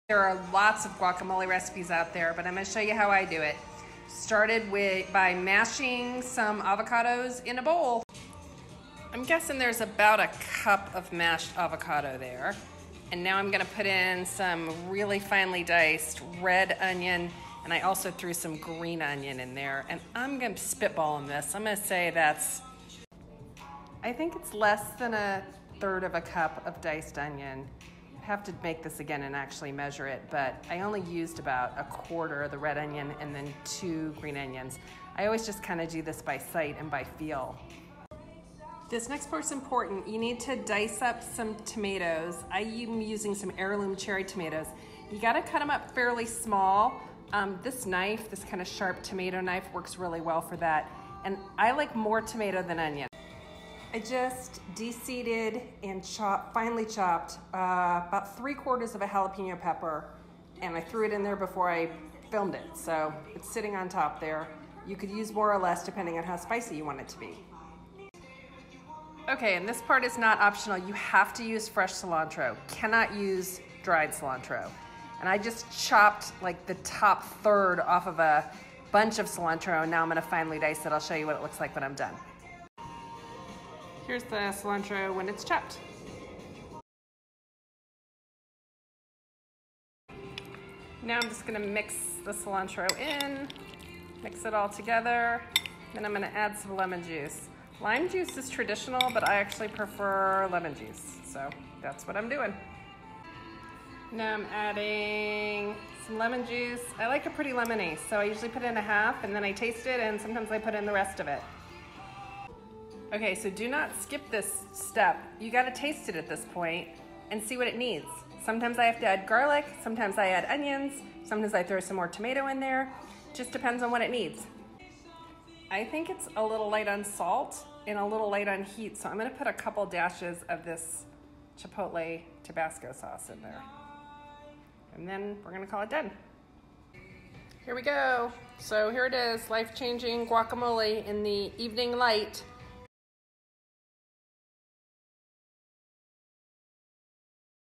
There are lots of guacamole recipes out there, but I'm going to show you how I do it. Started by mashing some avocados in a bowl. I'm guessing there's about a cup of mashed avocado there. And now I'm going to put in some really finely diced red onion, and I also threw some green onion in there. And I'm going to spitball on this. I'm going to say I think it's less than a third of a cup of diced onion. Have to make this again and actually measure it, but I only used about a quarter of the red onion and then 2 green onions. I always just kind of do this by sight and by feel. This next part's important. You need to dice up some tomatoes. I am using some heirloom cherry tomatoes. You gotta cut them up fairly small. This knife, this kind of sharp tomato knife, works really well for that. And I like more tomato than onion. I just de-seeded and finely chopped about 3/4 of a jalapeno pepper, and I threw it in there before I filmed it, so it's sitting on top there. You could use more or less depending on how spicy you want it to be. Okay, and this part is not optional. You have to use fresh cilantro. Cannot use dried cilantro. And I just chopped like the top third off of a bunch of cilantro, and now I'm gonna finely dice it. I'll show you what it looks like when I'm done. Here's the cilantro when it's chopped. Now I'm just gonna mix the cilantro in, mix it all together. Then I'm gonna add some lemon juice. Lime juice is traditional, but I actually prefer lemon juice. So that's what I'm doing. Now I'm adding some lemon juice. I like it pretty lemony, so I usually put in a half and then I taste it, and sometimes I put in the rest of it. Okay, so do not skip this step. You gotta taste it at this point and see what it needs. Sometimes I have to add garlic, sometimes I add onions, sometimes I throw some more tomato in there. Just depends on what it needs. I think it's a little light on salt and a little light on heat, so I'm gonna put a couple dashes of this Chipotle Tabasco sauce in there. And then we're gonna call it done. Here we go. So here it is, life-changing guacamole in the evening light.